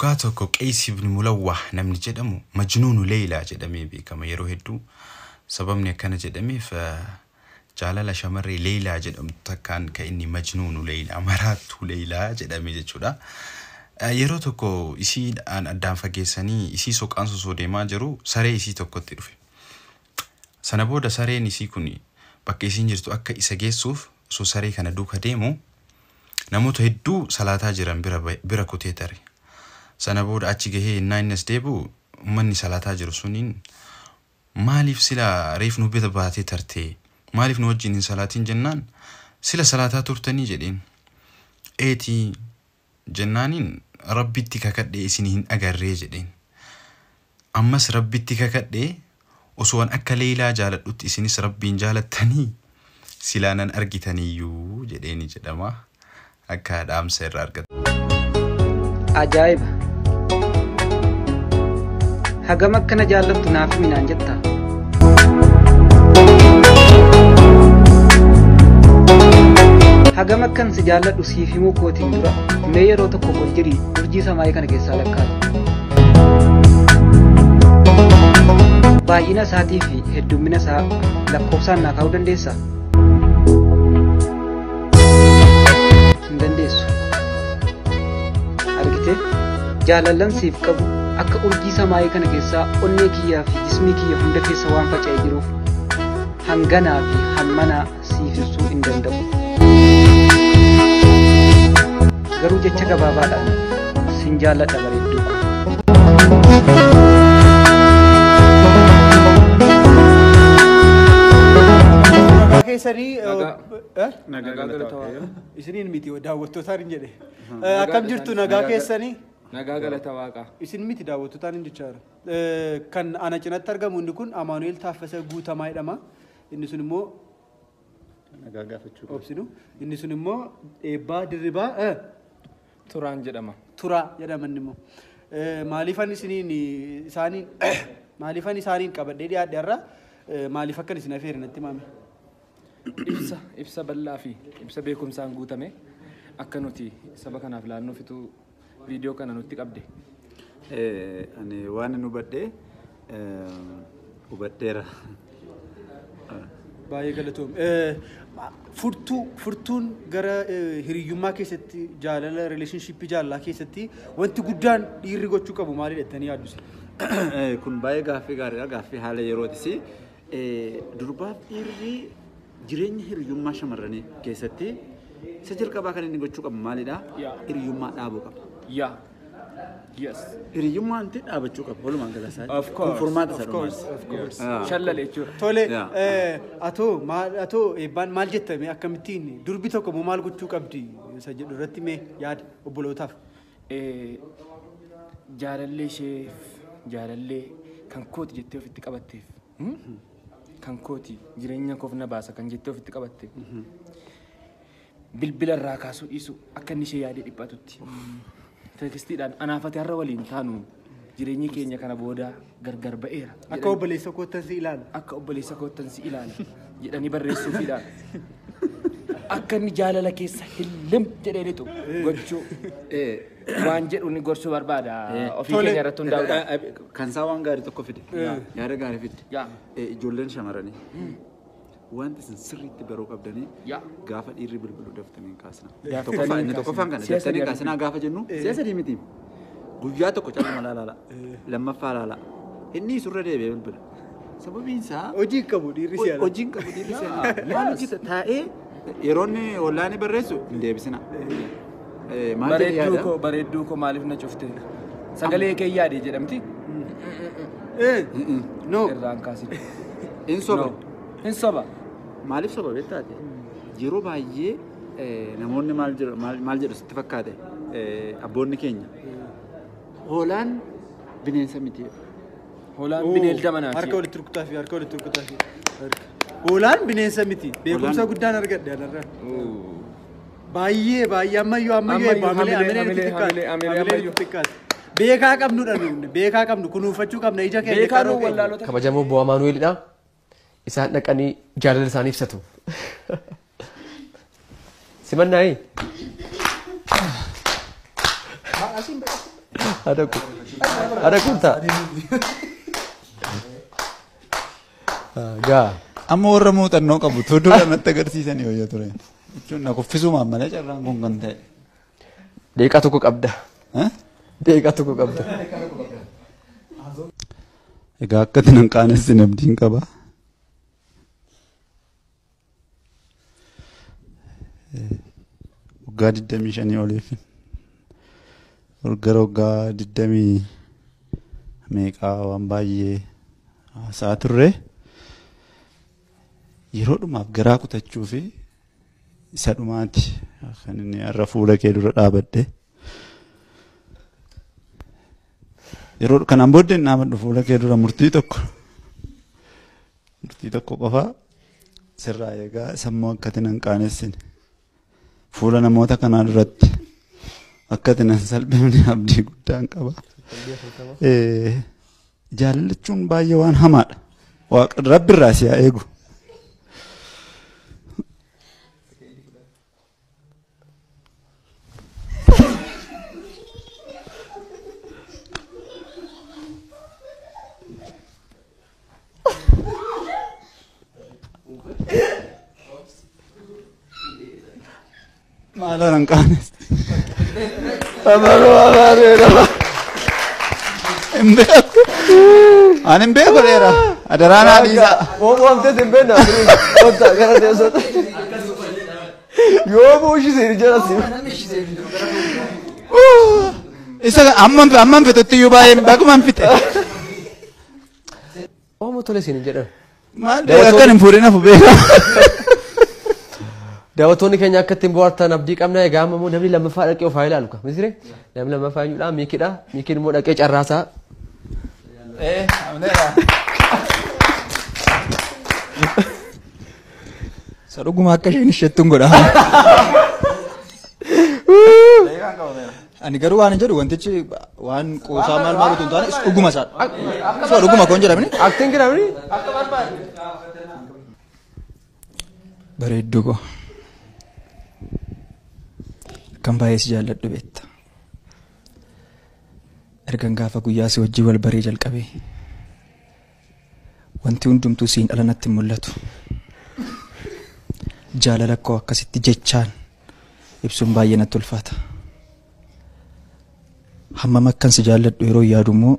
dhugaatoko Qeys ibn Mulawwah namni jedhamu Majnuun Leila jedhamee beekama yeroo hedduu sababni akkana jedhameef jaalala shamarree Leila jedhamtu takkaan ka inni Majnuun Leila maraattu Leila jedhamee jechuudha. Yeroo tokko isii addaan fageessanii isii soqaan sosoo deemaa jiru saree isii tokkotti dhufe. Sana booda sareen isii kun bakka isiin jirtu akka isa geessuuf osoo saree kana duuka deemu namoota hedduu salaataa jiran bira kutee tare. Sana booda achi gahee innis deebu ummanni salaataa jiru suniin maaliif sila reef nu bita baatee tartee maaliif nu wajjin hin salaatiin jennaan sila salaataa turtanii jedheen. Eetii jennaaniin rabbitti kakadhee isin hin agarree jedheen. Ammas rabbitti kakadhee osoo akka Leilaa jaaladhutti isinis rabbiin jaalattanii silaanan argitaniyyuu jedheeni jedhama. Akka dhaamsa irraa argata. Ajaa'iba! Hagam akkana jaallattu naaf minaan jetta. Hagam akkan si jaalladhu siif himuu kootiin dura mee yeroo tokko ol jirii urjii samaayii kana keessaa lakkaa'u. Baay'ina isaatii fi heddummina isaa lakkoofsaan naa kaa'uu dandeessaa? Hin dandeessu. Argitee jaalallan siif qabu akka urjii samaayii kana keessaa onnee kiyyaa fi jismii kiyya hunda keessa waan faca'ee jiruuf hanganaa fi hammanaa siif ibsuu hin danda'u. Garuu jecha gabaabaadhaan sin jaalladha bareedduu. Nagaa galata isiniin miti daawwattootaan hin jedhe. Akkam jirtu nagaa keessanii? Nagaa galata waaqa. Isin miti daawwattootaan hin jechaara. Kan ana cinatti argamu inni kun Amaanu'eel Taaffasee Guutamaa jedhama. Inni sun immoo nagaa gaafachuu obsinu. Inni sun immoo Eebbaa Dirribaa Turaan jedhama. Turaa jedhaman immoo maaliifan isaaniin qabadhee dhiyaadhe irra maaliif akkan isin afeere natti himame? Ibsa bal'aa fi ibsa beekumsaan guutame akka nuti saba kanaaf laannoo fituu viidiyoo kana nutti qabde. Ani waan nu badde hubadheera. Baay'ee galatoom. Furtuun gara hiriyyummaa keessatti jaalala relationship jaalalaa keessatti wanti guddaan dhiirri gochuu qabu maali jettanii yaaddu? Kun baay'ee gaaffii gaariidha. Gaaffii haala yerootis. Durbaaf dhiirri jireenya hiriyyummaa shamarranii keessatti isa jalqabaa kan inni gochuu qabu maalidha? Hiriyyummaa dhaabuu qaba. Yes. Hiriyyummaan dhaabachuu qaba. Walumaan galasaa. Of course. Furmaata Of course. sadummaas. Shallale jechuudha. Tole atoo eebbaan maal jettame akkamittiin durbi tokko moo maal gochuu qabdi isa jedhu irratti mee yaada obbolootaaf? Jaalallee isheef jaalallee kan kooti jettee ofitti qabatteef kan kooti jireenya koof na baasa kan jettee ofitti qabatteef bilbila irraa kaasuu dhiisu akka inni ishee yaadee dhiphatutti teekstiidhaan anaafate har'a waliin taanu jireenyi keenya kana booda gargar ba'eera. Akka obboleessa koottan si ilaala. Akka obboleessa koottan si ilaala jedhanii barreessuufiidhaan akka inni jaalala keessa hillim jedheenitu gochuu waan jedhu ni gorsuu barbaada ofii keenya irratti hundaa'uudhaan. Kan isaa waan gaarii tokko fide. Yaada gaarii fide. Ijoolleen shamarranii wanti isin sirriitti baruu qabdanii gaafa dhiirri bilbiluu daftanii kaasna. Inni tokkoffaan kana daftanii kaasnaa gaafa jennu siyaasa diimiti. Guyyaa tokko caaluma laala. Lammaffaa laala. Inni surra deebi'ee bilbila. Sababiin isaa hojii qabu dhiirri siyaasa. Hojii qabu dhiirri siyaasa. Maal hojjeta taa'ee yeroonni ollaanii barreessu hin deebisina. Bareedduu koo maaliif na cufte? Sagalee kee yaadee jedhamti? No. Irraan kaasite. In soba. Hin soba. Maaliif soba beektaate? Yeroo baay'ee namoonni maal jedhu sitti fakkaate abboonni keenya. Hoolaan bineensa miti. Hoolaan bineelda manaati. Harka walitti rukutaa fi. Hoolaan bineensa miti. Beekumsa guddaan argadhe anarraa. Baay'ee ammayyuu beekaa qabnudha nuti. Beekaa qabnu kunuunfachuu qabna ija keenya. Beekaa nu wallaalota. Kabajamoo Bo'oo Amaanu'eelidha. Isaan dhaqanii jaalala isaanii ibsatu. Simannaayi. Ada kunta. Gaa. Amma warra muuxannoo qabu dura natti agarsiisanii wayya ture. Jechuun na kuffisumaan malee carraan kun kan ta'e. Deeqaa tokko qabda. Deeqaa tokko qabda. Egaa akkatti nan qaanessi namtiin qaba. Waggaa 25 oliif. Gara waggaa 20 meeqaa waan baay'ee haasaa turre. Yeroo dhumaaf garaa kutachuu fi isa dhumaati kan inni har'a fuula kee dura dhaabadde. Yeroo kanaan booddee inni dhaabbadhu fuula kee dura murtii tokko qofa sirraa eegaa sammuu akkati nan qaanessine fuula namoota kanaa duratti akkati nan salphifne abdii guddaan qaba. Jaallachuun baay'ee waan hamaadha. Rabbi irraa si haa eegu. Malah orang kanes. Embek. An embek kolera. Ada rana bisa. Mau amte tembe na. Kota gara dia sot. Yo mau sih sih jelas sih. Isa amman fete tu yuba bagu man fete. Oh mau tulis ini jadi. Mal dia kan impurina fubeka. Daawwattoonni keenya akka ittiin bohaartan abdii qabna. Egaa amma immoo namni lammaffaa dhaqee ofaa ilaalu qaba. Misiree namni lammaffaa eenyudha? Miikidha. Miikiin immoo dhaqee carraasaa. Sadhuguma akka isheen isheettuun godha. Ani garuu waan hin jedhu wantichi waan qoosaa maal maal utuu hin taane dhuguma isaadha. So dhuguma koon jedhamini. Aktiin jedhamini. Bareedduu koo. Kan baay'ee si jaalladhu beekta. Ergan gaafa guyyaa si wajjin wal baree jalqabee wanti hundumtuu siin dhala natti mul'atu. Jaalala koo akkasitti jechaan ibsuun baay'ee natti ulfaata. Hammam akkan si jaalladhu yeroo yaadu immoo